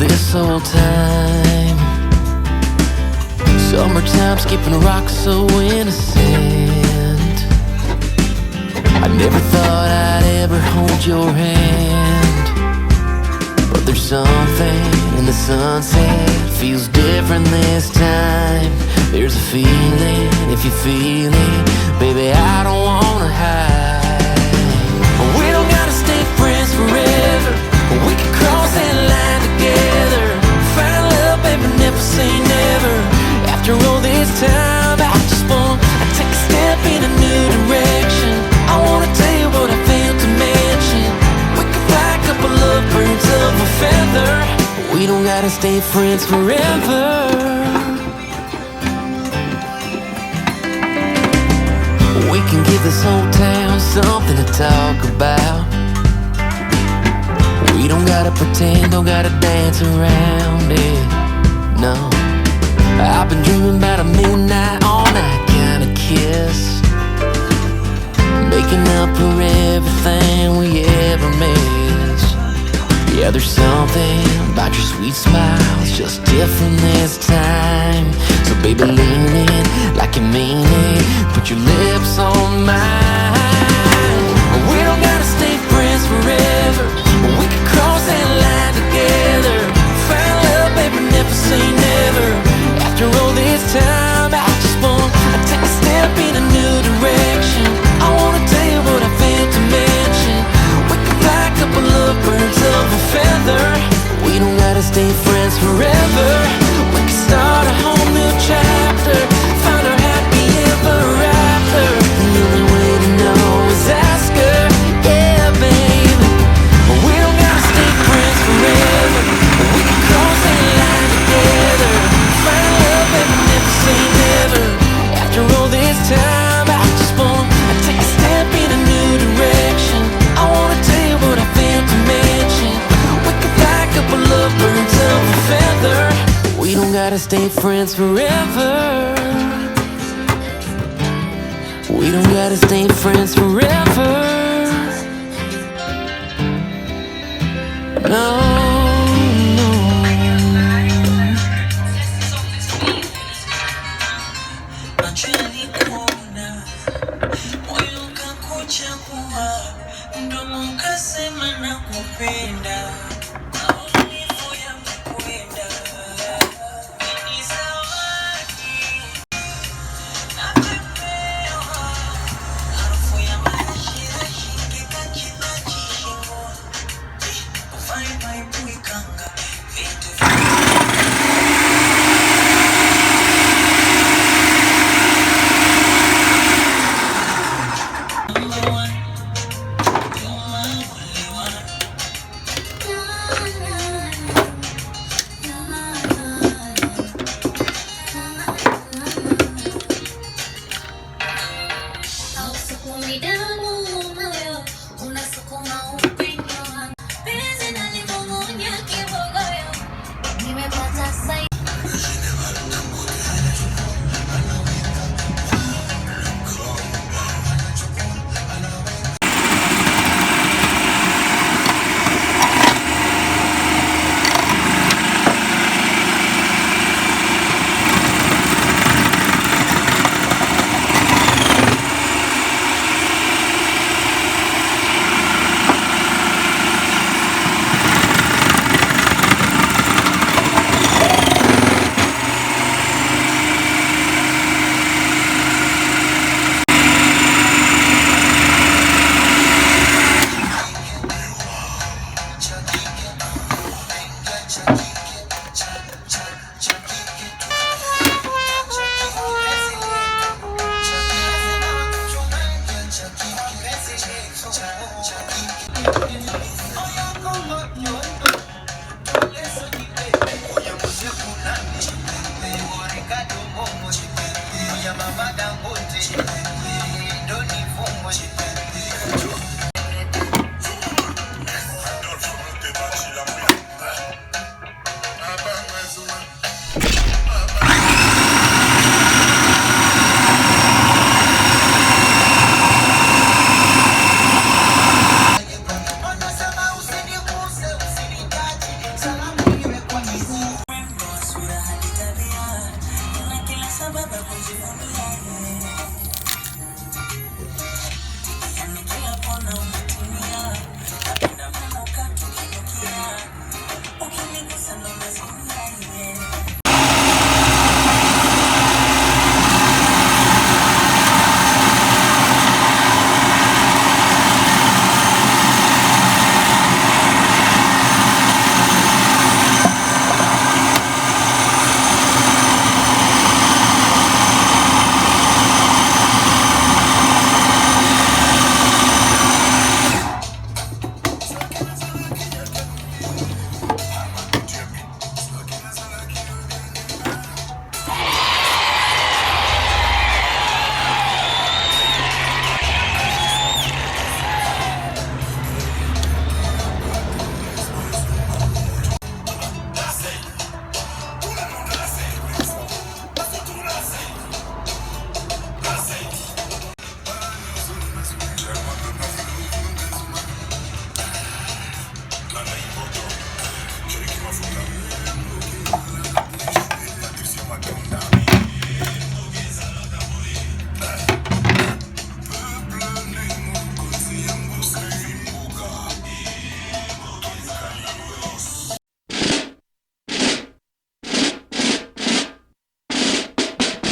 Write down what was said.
this whole time. Summertime skipping rocks so innocent. I never thought I'd ever hold your hand, but there's something in the sunset, feels different this time. There's a feeling, if you feel it, baby, I don't wanna hide. We don't gotta stay friends forever, we can cross that line together. Find love, baby, never say never. After all this time, I just wanna take a step in a new direction. I wanna tell you what I failed to mention. We could fly a couple of birds of a feather. We don't gotta stay friends forever. We can give this whole town something to talk about. We don't gotta pretend, don't gotta dance around it, no. I've been dreaming about a midnight, all-night kind of kiss, making up for everything we ever missed. Yeah, there's something about your sweet smile, it's just different this time. So baby, lean in like you mean it, put your lips on mine. We don't gotta stay friends forever, we can cross that line together. Find love, baby, never say never. After all this time, I just wanna take a step in a new direction. I wanna tell you what I failed to mention. We can fly a couple of birds of a feather. We don't gotta stay friends forever, we can start a whole new chapter, find our happy ever after. The only way to know is ask her, yeah, baby. We don't gotta stay friends forever, we can cross that line together. Find love, baby, never say never. After all this time, I just wanna take a step in a new direction. I wanna tell you what I failed to mention. We could fly a couple of birds of a feather. We don't gotta stay friends forever. We don't gotta stay friends forever. No.